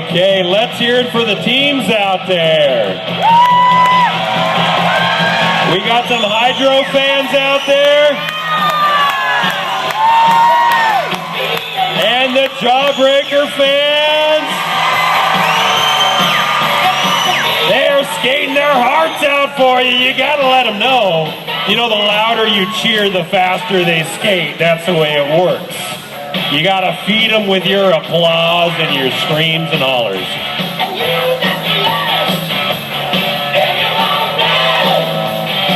Okay, let's hear it for the teams out there. We got some Hydro fans out there. And the JawBreaker fans. They're skating their hearts out for you. You gotta let them know. You know, the louder you cheer, the faster they skate. That's the way it works. You gotta feed them with your applause and your screams and hollers.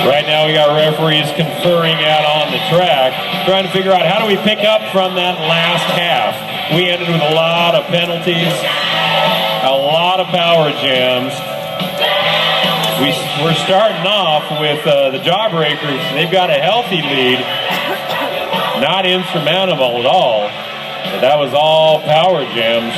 Right now we got referees conferring out on the track, trying to figure out how do we pick up from that last half. We ended with a lot of penalties, a lot of power jams. We're starting off with the JawBreakers. They've got a healthy lead, not insurmountable at all. But that was all power jams.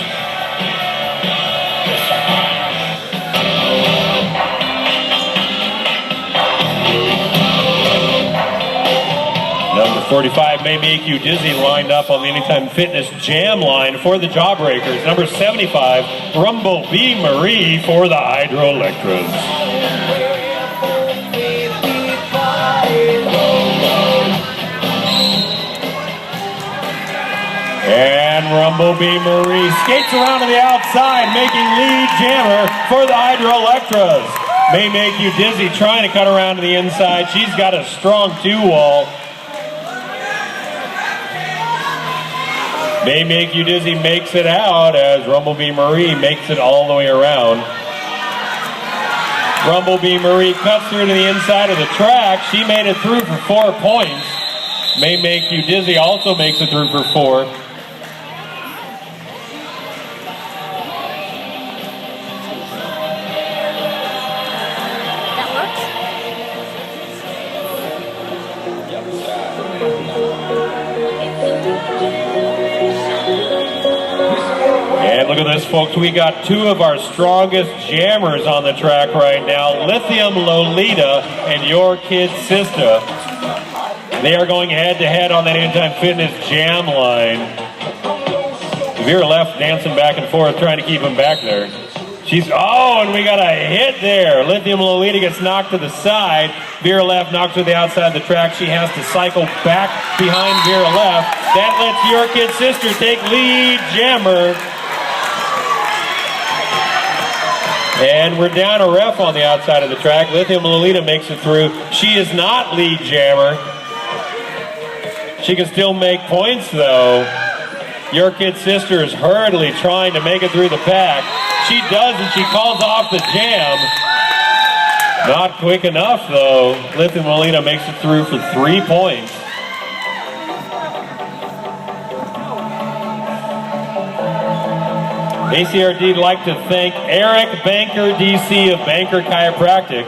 Number 45, May Make You Dizzy, lined up on the Anytime Fitness Jam line for the JawBreakers. Number 75, Rumblebee Marie for the Hydro Elektras. And Rumblebee Marie skates around to the outside, making lead jammer for the Hydro Elektras. May Make You Dizzy trying to cut around to the inside. She's got a strong two-wall. May Make You Dizzy makes it out as Rumblebee Marie makes it all the way around. Rumblebee Marie cuts through to the inside of the track. She made it through for 4 points. May Make You Dizzy also makes it through for 4. And look at this, folks. We got two of our strongest jammers on the track right now, Lithium Lolita and Your Kid Sister. They are going head-to-head on that Anytime Fitness Jam line. Vera left dancing back and forth, trying to keep him back there. And we got a hit there. Lithium Lolita gets knocked to the side. Vera left knocks to the outside of the track. She has to cycle back behind Vera left. That lets Your Kid Sister take lead jammer. And we're down a ref on the outside of the track. Lithium Lolita makes it through. She is not lead jammer. She can still make points though. Your Kid Sister is hurriedly trying to make it through the pack. She does, and she calls off the jam. Not quick enough though. Lithium Lolita makes it through for 3 points. ACRD would like to thank Eric Banker, DC of Banker Chiropractic.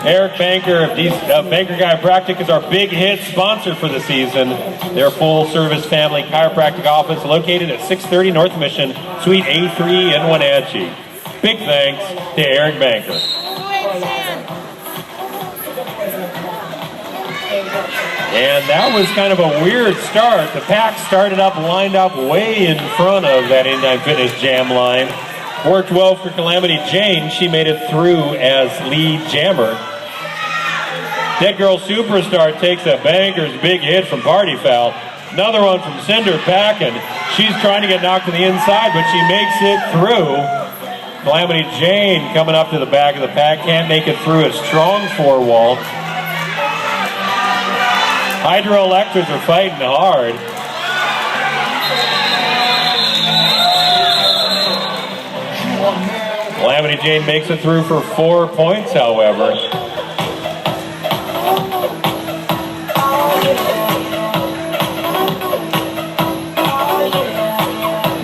Eric Banker of Banker Chiropractic is our big hit sponsor for the season. Their full-service family chiropractic office located at 630 North Mission, Suite A3 in Wenatchee. Big thanks to Eric Banker. And that was kind of a weird start. The pack started up, lined up way in front of that Anytime Fitness Jam line. Worked well for Calamity Jane. She made it through as lead jammer. Dead Girl Superstar takes a Banker's big hit from Party Foul. Another one from Cinder Packin. She's trying to get knocked to the inside, but she makes it through. Calamity Jane coming up to the back of the pack. Can't make it through a strong four-wall. Hydro Elektras are fighting hard. Calamity Jane makes it through for 4 points, however.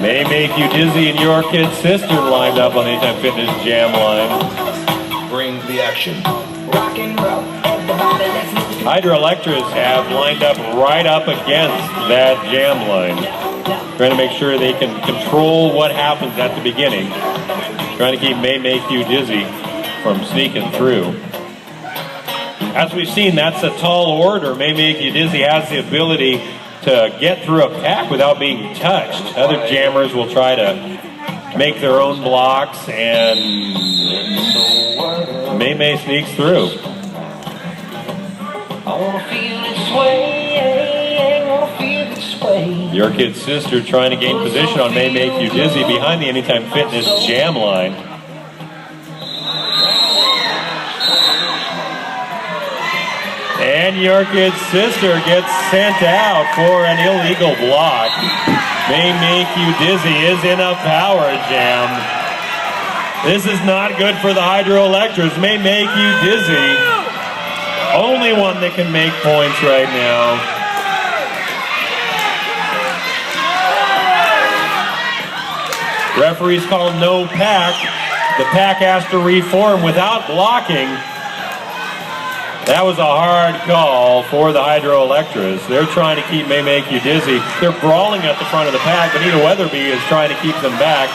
May Make You Dizzy and Your Kid Sister lined up on the Anytime Fitness Jam line. Bring the action. Rock and roll. Hydro Elektras have lined up right up against that jam line. Trying to make sure they can control what happens at the beginning. Trying to keep May Make You Dizzy from sneaking through. As we've seen, that's a tall order. May Make You Dizzy has the ability to get through a pack without being touched. Other jammers will try to make their own blocks, and May sneaks through. Your Kid's Sister trying to gain position on May Make You Dizzy behind the Anytime Fitness jam line. And Your Kid's Sister gets sent out for an illegal block. May Make You Dizzy is in a power jam. This is not good for the Hydro Elektras. May Make You Dizzy. Only one that can make points right now. Referees call no pack. The pack has to reform without blocking. That was a hard call for the Hydro Elektras. They're trying to keep May Make You Dizzy. They're brawling at the front of the pack. Benita Weatherby is trying to keep them back.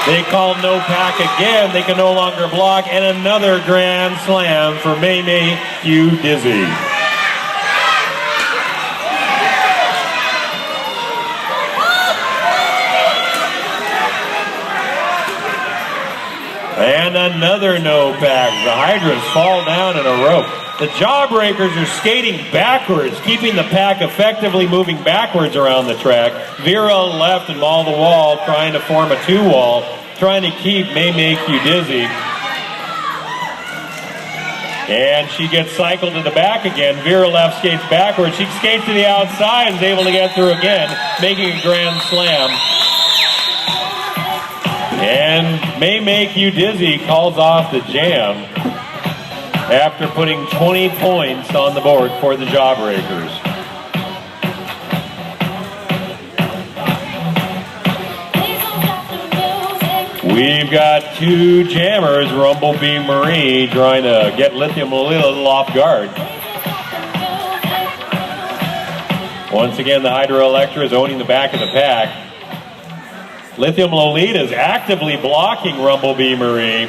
They call no pack again. They can no longer block. And another grand slam for May Make You Dizzy. And another no pack. The Hydras fall down in a row. The JawBreakers are skating backwards, keeping the pack effectively moving backwards around the track. Vera left and maul the wall, trying to form a 2-wall, trying to keep May Make You Dizzy. And she gets cycled to the back again. Vera left skates backwards. She skates to the outside and is able to get through again, making a grand slam. And May Make You Dizzy calls off the jam after putting 20 points on the board for the JawBreakers. We've got two jammers, Rumblebee Marie trying to get Lithium Lolita a little off guard. Once again, the Hydro Elektras is owning the back of the pack. Lithium Lolita is actively blocking Rumblebee Marie,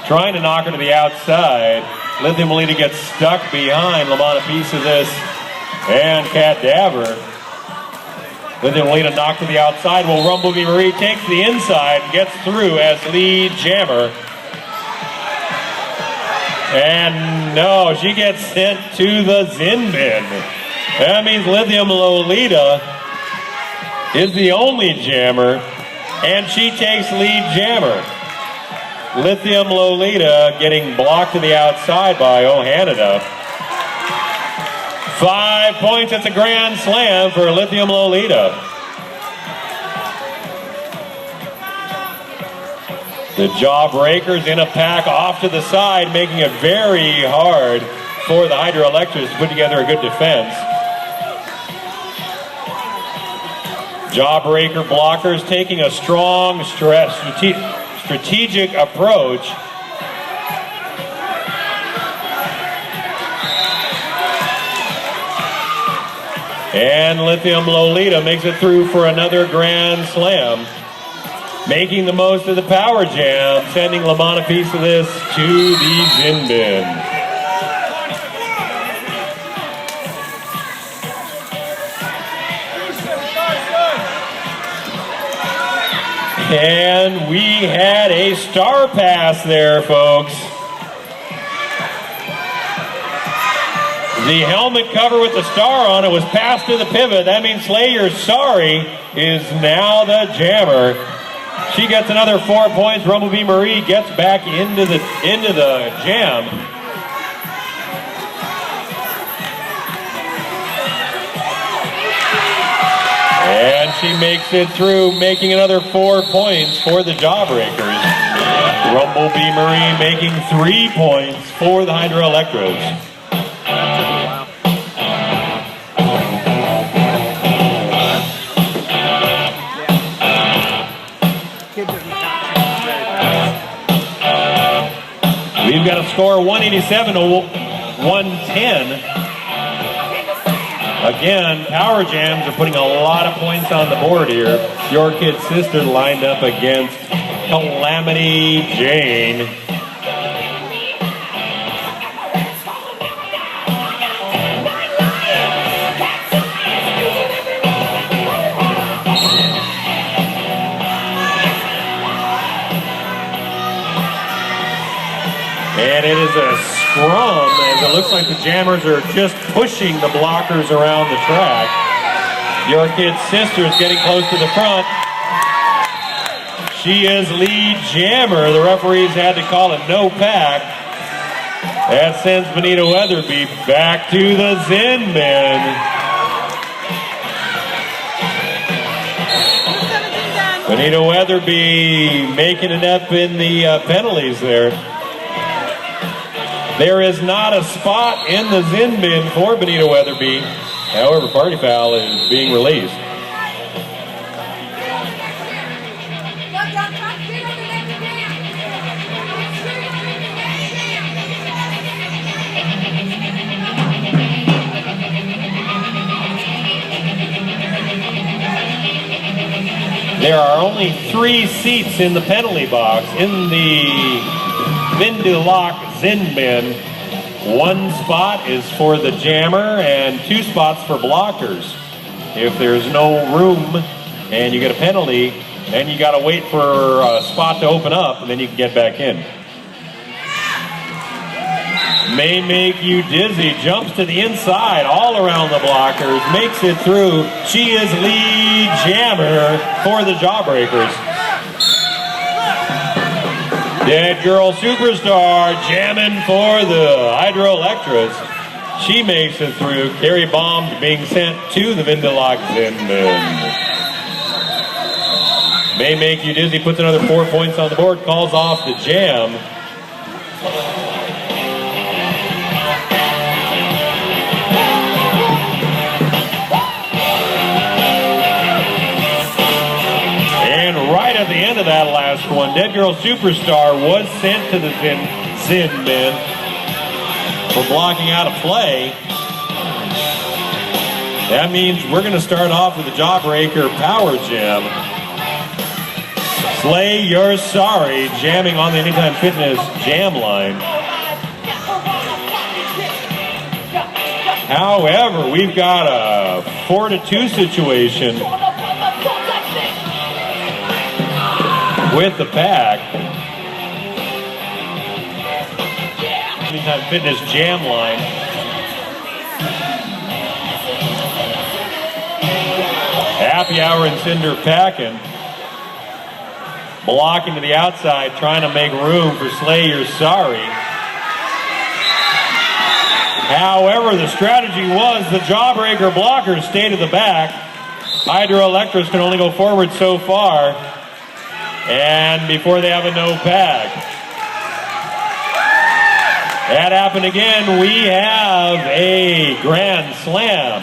trying to knock her to the outside. Lithium Lolita gets stuck behind. Lamont a piece of this, and Cadaver. Lithium Lolita knocked to the outside. Well, Rumblebee Marie takes the inside and gets through as lead jammer. And no, she gets sent to the Zin bin. That means Lithium Lolita is the only jammer, and she takes lead jammer. Lithium Lolita getting blocked to the outside by O'Hanada. 5 points, it's a grand slam for Lithium Lolita. The JawBreakers in a pack off to the side, making it very hard for the Hydro Elektras to put together a good defense. JawBreaker blockers taking a strong strategic approach. And Lithium Lolita makes it through for another grand slam, making the most of the power jam, sending Lamont a piece of this to the Zin bin. And we had a star pass there, folks. The helmet cover with the star on it was passed to the pivot. That means Slayer Sorry is now the jammer. She gets another 4 points. Rumblebee Marie gets back into the jam. And she makes it through, making another 4 points for the JawBreakers. Rumblebee Marie making 3 points for the Hydro Elektras. We've got a score 187 to 110. Again, power jams are putting a lot of points on the board here. Your Kid's Sister lined up against Calamity Jane. And it is a scrum, as it looks like the jammers are just pushing the blockers around the track. Your kid's sister is getting close to the front. She is lead jammer. The referees had to call it no pack. That sends Benita Weatherby back to the Zinman. Benita Weatherby making it up in the penalties there. There is not a spot in the Zin bin for Benita Weatherby. However, party foul is being released. There are only 3 seats in the penalty box in the Vindulak Zin bin. 1 spot is for the jammer and 2 spots for blockers. If there's no room and you get a penalty, then you got to wait for a spot to open up and then you can get back in. May make you dizzy, jumps to the inside, all around the blockers, makes it through. She is lead jammer for the JawBreakers. Dead Girl Superstar jamming for the Elektras. She makes it through. Carry bombs being sent to the Vindulak Zinman. May make you dizzy, puts another 4 points on the board, calls off the jam. Right at the end of that last one, Dead Girl Superstar was sent to the Zin bin for blocking out a play. That means we're going to start off with the Jawbreaker Power Jam. Slay You're Sorry, jamming on the Anytime Fitness jam line. However, we've got a 4-2 situation with the pack. Anytime Fitness jam line. Happy Hour and Cinder packing. Blocking to the outside, trying to make room for Slay You're Sorry. However, the strategy was the Jawbreaker blockers stay to the back. Elektras can only go forward so far. And before they have a no pack. That happened again. We have a grand slam.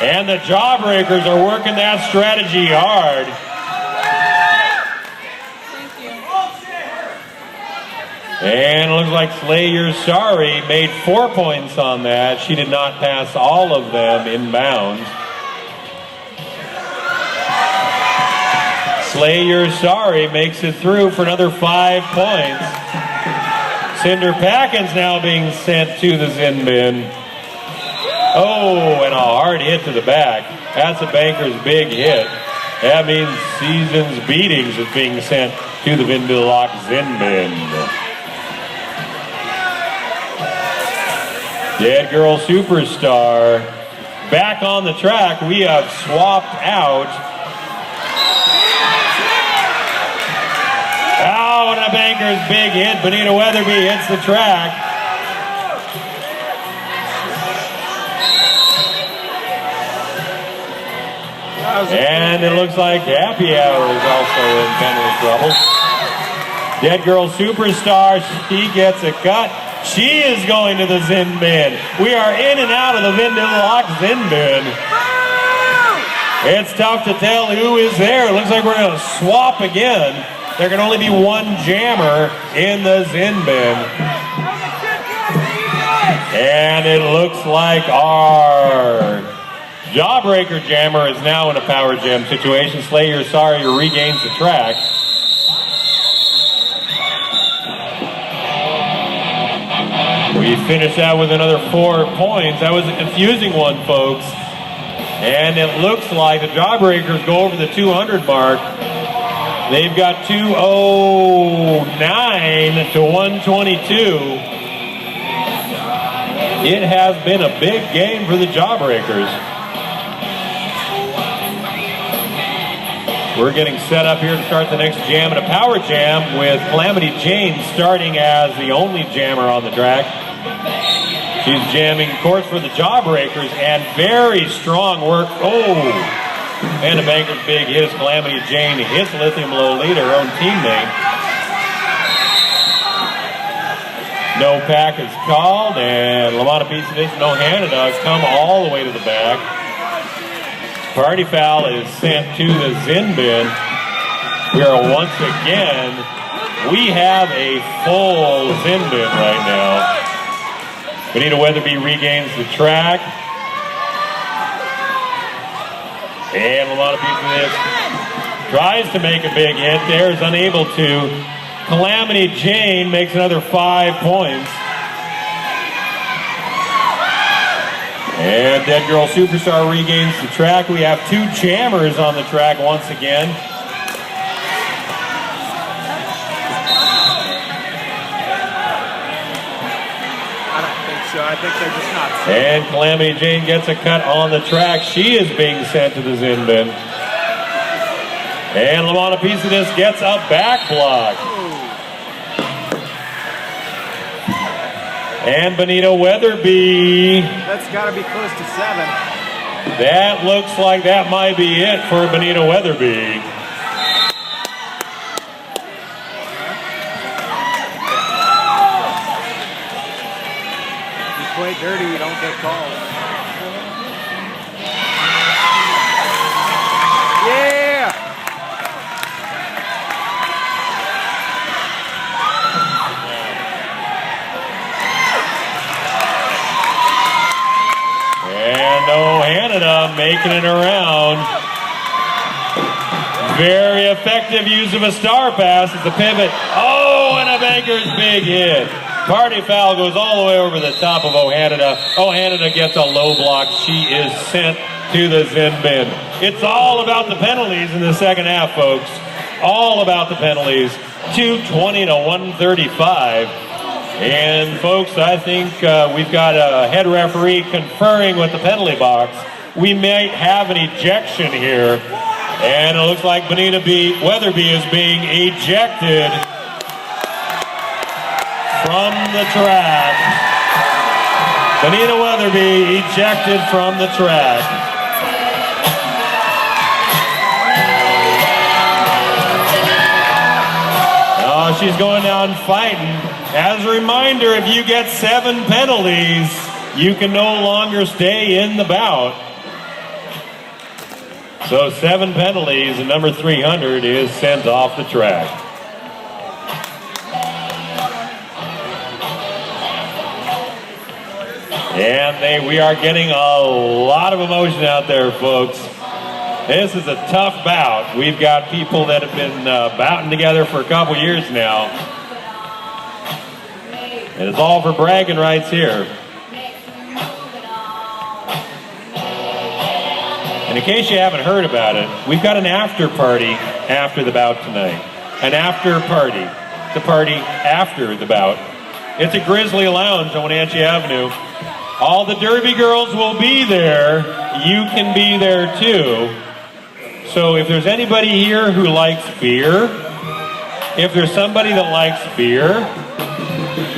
And the Jawbreakers are working that strategy hard. And it looks like Slay You're Sorry made 4 points on that. She did not pass all of them inbounds. Slay You're Sorry makes it through for another 5 points. Cinder Packins now being sent to the Zin bin. Oh, and a hard hit to the back. That's a banker's big hit. That means Seasons Beatings is being sent to the Vindulak Zin bin. Dead Girl Superstar back on the track. We have swapped out. Oh, and a banker's big hit. Benita Weatherby hits the track. And it looks like Happy Hour is also in penalty trouble. Dead Girl Superstar, she gets a cut. She is going to the Zin bin. We are in and out of the Vindulak Zin bin. It's tough to tell who is there. It looks like we're going to swap again. There can only be 1 jammer in the Zin bin. And it looks like our Jawbreaker jammer is now in a power jam situation. Slay You're Sorry regains the track. We finish out with another 4 points. That was a confusing one, folks. And it looks like the Jawbreakers go over the 200 mark. They've got 209 to 122. It has been a big game for the JawBreakers. We're getting set up here to start the next jam and a power jam with Calamity Jane starting as the only jammer on the track. She's jamming, of course, for the JawBreakers, and very strong work. Oh, and a banker's big hit as Calamity Jane hits Lithium Lolita, her own teammate. No pack is called, and Lamont Pizza Dish, no Canada come all the way to the back. Party foul is sent to the Zin bin. We are once again, we have a full Zin bin right now. Benita Weatherby regains the track. And Lamont Pizza Dish tries to make a big hit there, is unable to. Calamity Jane makes another 5 points. And Dead Girl Superstar regains the track. We have 2 jammers on the track once again. I don't think so. I think they're just not. And Calamity Jane gets a cut on the track. She is being sent to the Zin bin. And Lamont Pizza Dish gets a back block. And Benita Weatherby. That's got to be close to 7. That looks like that might be it for Benita Weatherby. If you play dirty, you don't get called. Yeah! And Canada making it around. Very effective use of a star pass as the pivot. Oh, and a banker's big hit. Party foul goes all the way over the top of O'Hanada. O'Hanada gets a low block. She is sent to the Zin bin. It's all about the penalties in the second half, folks. All about the penalties. 220 to 135. And folks, I think we've got a head referee conferring with the penalty box. We might have an ejection here. And it looks like Benita Weatherby is being ejected from the track. Benita Weatherby ejected from the track. Oh, she's going down fighting. As a reminder, if you get 7 penalties, you can no longer stay in the bout. So 7 penalties, and number 300 is sent off the track. And we are getting a lot of emotion out there, folks. This is a tough bout. We've got people that have been bouting together for a couple years now. And it's all for bragging rights here. And in case you haven't heard about it, we've got an after party after the bout tonight. An after party. It's a party after the bout. It's a Grizzly Lounge on Wenatchee Avenue. All the Derby girls will be there. You can be there too. So if there's anybody here who likes beer, if there's somebody that likes beer,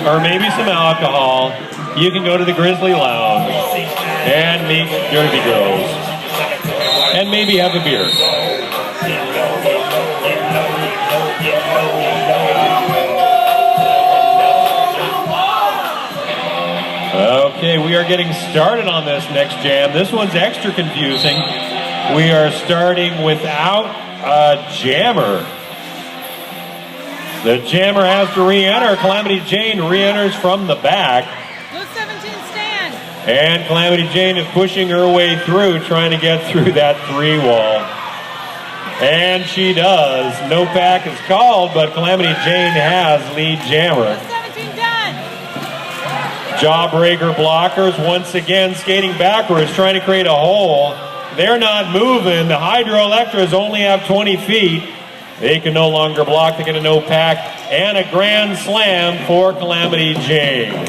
or maybe some alcohol, you can go to the Grizzly Lounge and meet Derby girls. And maybe have a beer. Okay, we are getting started on this next jam. This one's extra confusing. We are starting without a jammer. The jammer has to re-enter. Calamity Jane re-enters from the back. Blue 17 stand. And Calamity Jane is pushing her way through, trying to get through that 3 wall. And she does. No pack is called, but Calamity Jane has lead jammer. Blue 17 done. JawBreaker blockers once again skating backwards, trying to create a hole. They're not moving. The Hydro Elektras only have 20 feet. They can no longer block. They get a no pack and a grand slam for Calamity Jane.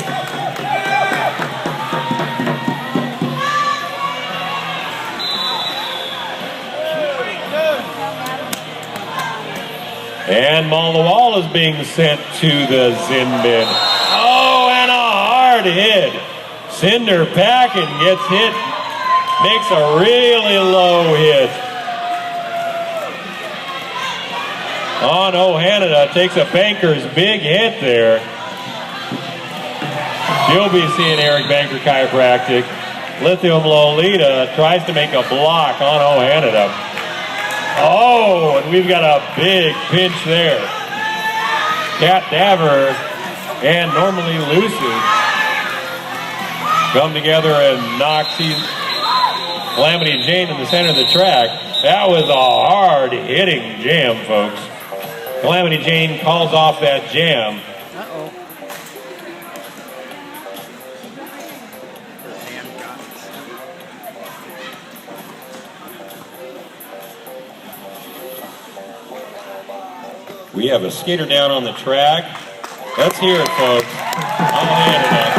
And Wall is being sent to the Zin bin. Oh, and a hard hit. Cinder Packin gets hit, makes a really low hit. On O'Hanada, takes a banker's big hit there. You'll be seeing Eric Banker Chiropractic. Lithium Lolita tries to make a block on O'Hanada. Oh, and we've got a big pinch there. Cat Daver and Normally Lucy come together and knock Calamity Jane in the center of the track. That was a hard-hitting jam, folks. Calamity Jane calls off that jam. Uh-oh. We have a skater down on the track. Let's hear it, folks. On the internet.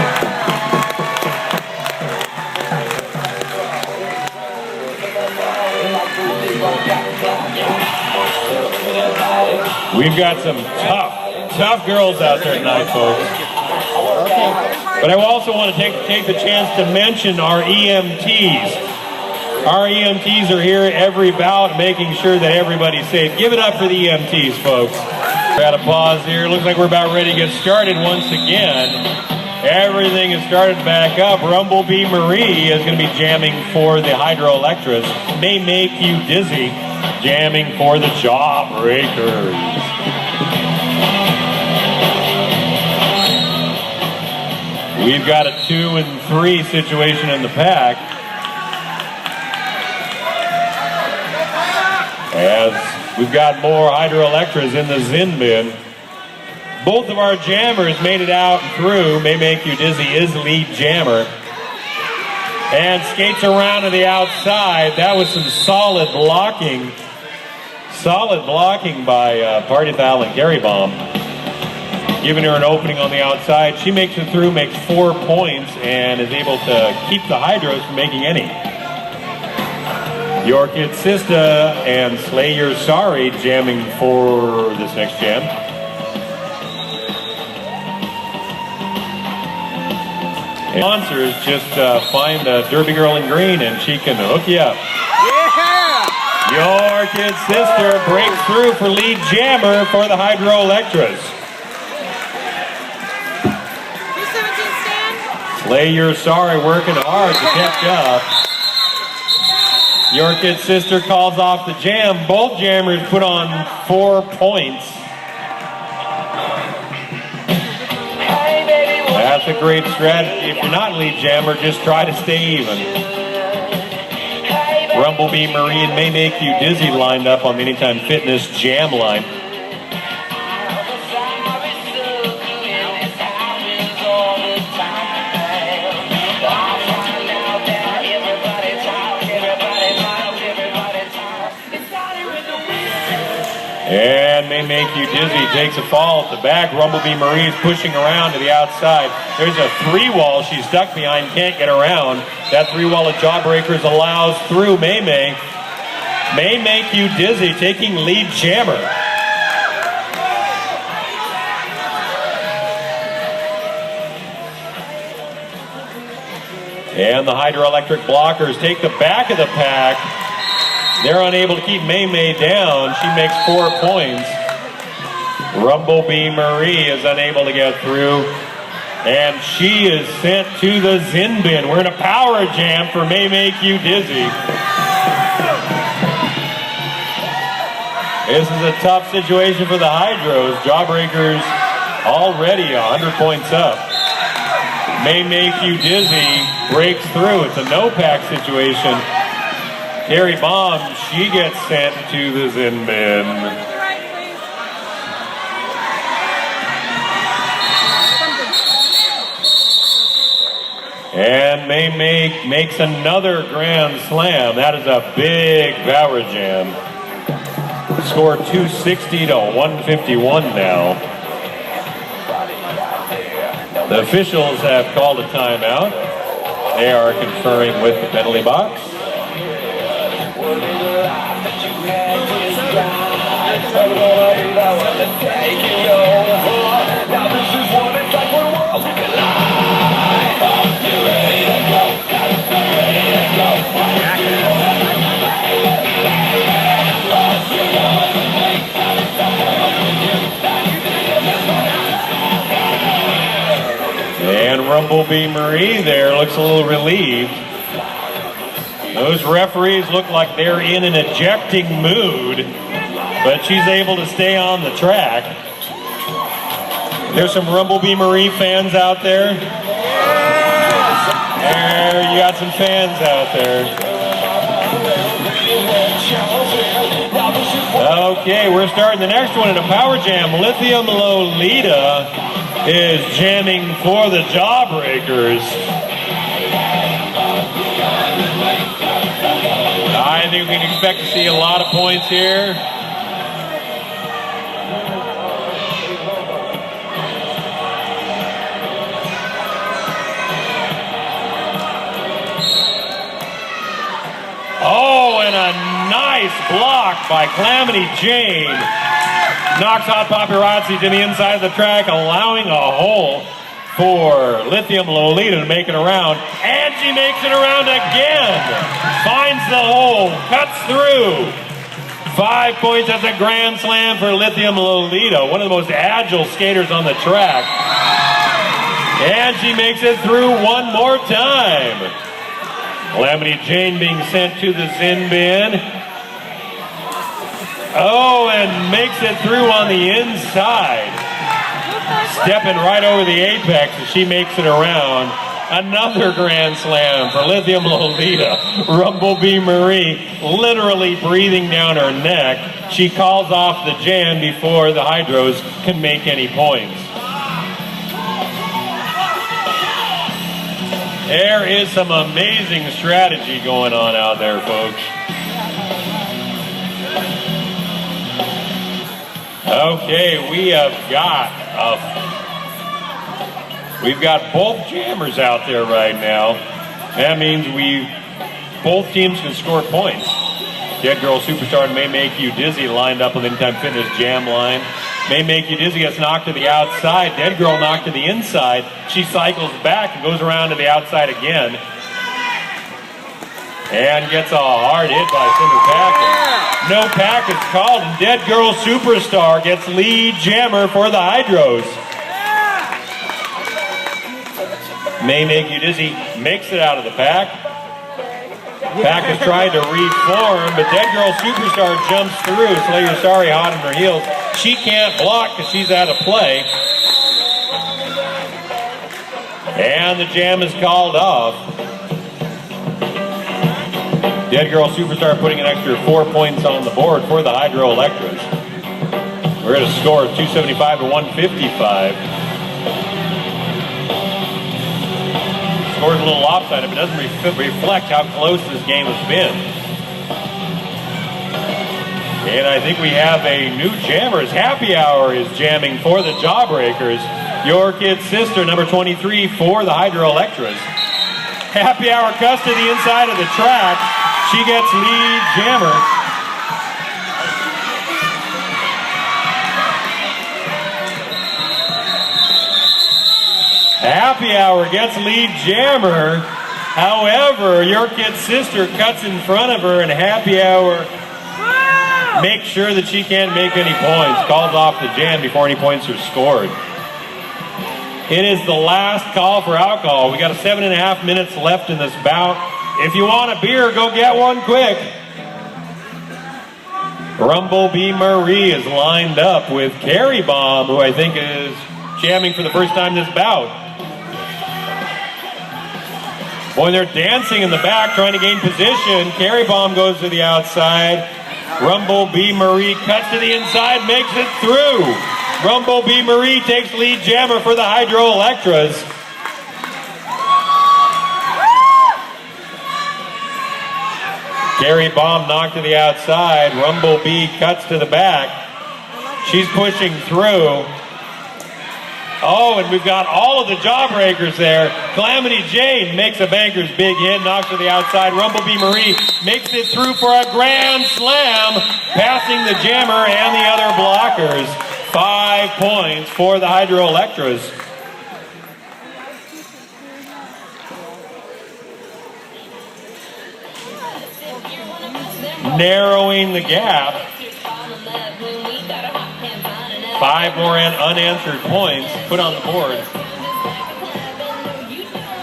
We've got some tough girls out there tonight, folks. But I also want to take the chance to mention our EMTs. Our EMTs are here every bout, making sure that everybody's safe. Give it up for the EMTs, folks. We're at a pause here. Looks like we're about ready to get started once again. Everything is started back up. Rumblebee Marie is going to be jamming for the Hydro Elektras. May Make You Dizzy, jamming for the JawBreakers. We've got a 2 and 3 situation in the pack. As we've got more Hydro Elektras in the Zin bin. Both of our jammers made it out and through. May Make You Dizzy is lead jammer. And skates around to the outside. That was some solid blocking. Solid blocking by Party Foul and Gary Bomb. Giving her an opening on the outside. She makes it through, makes 4 points, and is able to keep the Hydros from making any. Your Kid Sista and Slay Your Sorry jamming for this next jam. Sponsors, just find a Derby girl in green and she can hook you up. Yeah! Your Kid Sister breaks through for lead jammer for the Hydro Elektras. 217 stand. Slay Your Sorry working hard to catch up. Your Kid Sister calls off the jam. Both jammers put on 4 points. That's a great strategy. If you're not lead jammer, just try to stay even. Rumblebee Marie and May Make You Dizzy lined up on the Anytime Fitness jam line. And May Make You Dizzy takes a fall at the back. Rumblebee Marie is pushing around to the outside. There's a 3-wall she's stuck behind, can't get around. That 3-wall of JawBreakers allows through May May. May Make You Dizzy taking lead jammer. And the Hydroelectric blockers take the back of the pack. They're unable to keep May May down. She makes 4 points. Rumblebee Marie is unable to get through. And she is sent to the Zin bin. We're in a power jam for May Make You Dizzy. This is a tough situation for the Hydros. JawBreakers already 100 points up. May Make You Dizzy breaks through. It's a no-pack situation. Terry Bomb, she gets sent to the Zin bin. Right, please. And May makes another grand slam. That is a big power jam. Score 260 to 151 now. The officials have called a timeout. They are conferring with the penalty box. And Rumblebee Marie there looks a little relieved. Those referees look like they're in an ejecting mood, but she's able to stay on the track. There's some Rumblebee Marie fans out there. There, you got some fans out there. Okay, we're starting the next one in a power jam. Lithium Lolita is jamming for the JawBreakers. I think we can expect to see a lot of points here. Oh, and a nice block by Calamity Jane. Knocks Hot Paparazzi to the inside of the track, allowing a hole for Lithium Lolita to make it around. And she makes it around again. Finds the hole, cuts through. 5 points. That's a grand slam for Lithium Lolita, one of the most agile skaters on the track. And she makes it through one more time. Calamity Jane being sent to the Zin bin. Oh, and makes it through on the inside. Stepping right over the apex as she makes it around. Another grand slam for Lithium Lolita. Rumblebee Marie literally breathing down her neck. She calls off the jam before the Hydros can make any points. There is some amazing strategy going on out there, folks. Okay, we've got both jammers out there right now. That means both teams can score points. Dead Girl Superstar and May Make You Dizzy lined up with Anytime Fitness jam line. May Make You Dizzy gets knocked to the outside. Dead Girl knocked to the inside. She cycles back and goes around to the outside again. And gets a hard hit by Cinder Pack. No pack is called, and Dead Girl Superstar gets lead jammer for the Hydros. May Make You Dizzy makes it out of the pack. Pack has tried to reform, but Dead Girl Superstar jumps through. Slayer Sorry hot on her heels. She can't block because she's out of play. And the jam is called off. Dead Girl Superstar putting an extra 4 points on the board for the Hydro Elektras. We're at a score of 275 to 155. Score's a little lopsided, but doesn't reflect how close this game has been. And I think we have a new jammers. Happy Hour is jamming for the JawBreakers. Your Kid's Sister, number 23 for the Hydro Elektras. Happy Hour cuts to the inside of the track. She gets lead jammer. Happy Hour gets lead jammer. However, Your Kid's Sister cuts in front of her, and Happy Hour makes sure that she can't make any points. Calls off the jam before any points are scored. It is the last call for alcohol. We got 7.5 minutes left in this bout. If you want a beer, go get one quick. Rumblebee Marie is lined up with Carrie Bomb, who I think is jamming for the first time this bout. Boy, they're dancing in the back, trying to gain position. Carrie Bomb goes to the outside. Rumblebee Marie cuts to the inside, makes it through. Rumblebee Marie takes lead jammer for the Hydro Elektras. Cherry Bomb knocked to the outside. Rumble Bee cuts to the back. She's pushing through. Oh, and we've got all of the Jawbreakers there. Calamity Jane makes a banker's big hit, knocks to the outside. Rumblebee Marie makes it through for a grand slam, passing the jammer and the other blockers. 5 points for the Hydro Elektras. Narrowing the gap. 5 more unanswered points put on the board.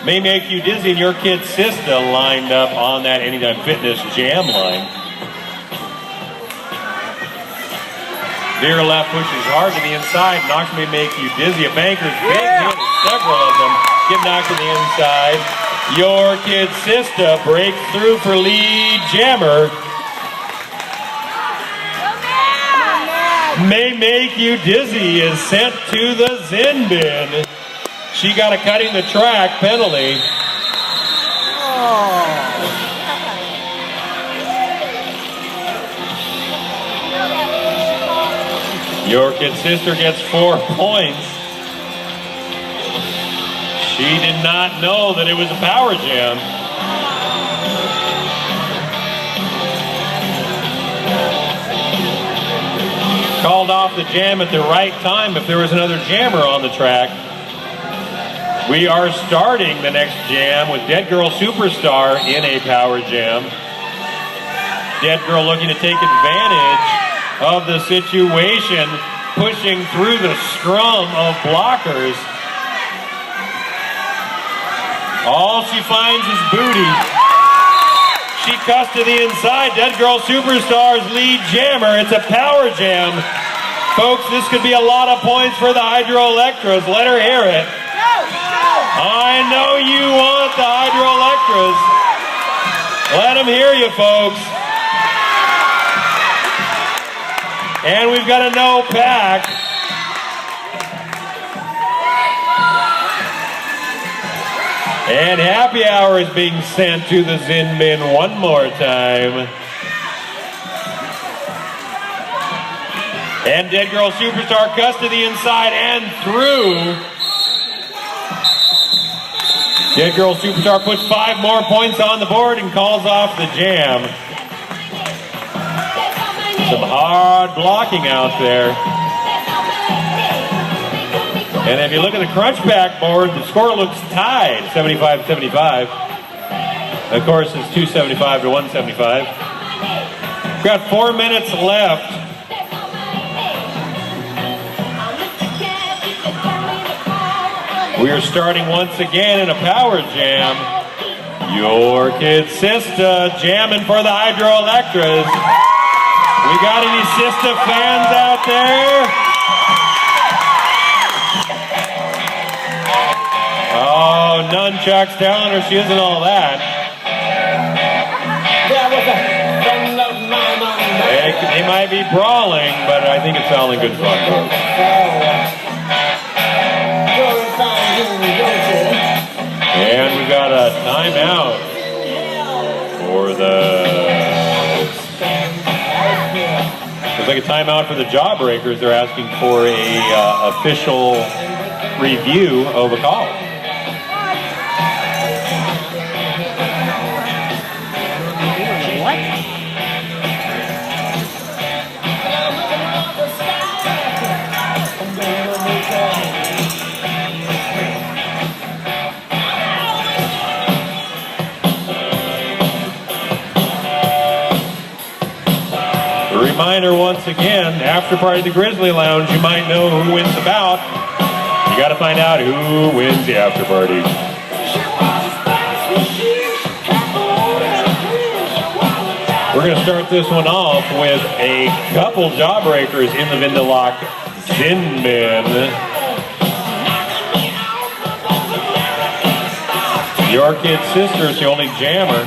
May make you dizzy, and your kid Sista lined up on that Anytime Fitness jam line. Veer left pushes hard to the inside. Knocks may make you dizzy. A banker's big hit. Several of them get knocked to the inside. Your kid Sista breaks through for lead jammer. May make you dizzy is sent to the Zin bin. She got a cutting the track penalty. Your kid Sister gets 4 points. She did not know that it was a power jam. Called off the jam at the right time if there was another jammer on the track. We are starting the next jam with Dead Girl Superstar in a power jam. Dead Girl looking to take advantage of the situation, pushing through the scrum of blockers. All she finds is booty. She cuts to the inside. Dead Girl Superstar's lead jammer. It's a power jam. Folks, this could be a lot of points for the Hydro Elektras. Let her hear it. I know you want the Hydro Elektras. Let them hear you, folks. And we've got a no pack. And happy hour is being sent to the Zin bin one more time. And Dead Girl Superstar cuts to the inside and through. Dead Girl Superstar puts 5 more points on the board and calls off the jam. Some hard blocking out there. And if you look at the crunch back board, the score looks tied, 75-75. Of course, it's 275 to 175. We've got 4 minutes left. We are starting once again in a power jam. Your kid Sista jamming for the Hydro Elektras. We got any Sista fans out there? Oh, Nunchuck's telling her she isn't all that. They might be brawling, but I think it's all in good fun, folks. And we got a timeout for the... Looks like a timeout for the JawBreakers. They're asking for a official review of a call. Reminder once again, after party at the Grizzly Lounge, you might know who wins the bout. You got to find out who wins the after party. We're going to start this one off with a couple JawBreakers in the Vindelock Zin bin. Your kid Sister's the only jammer.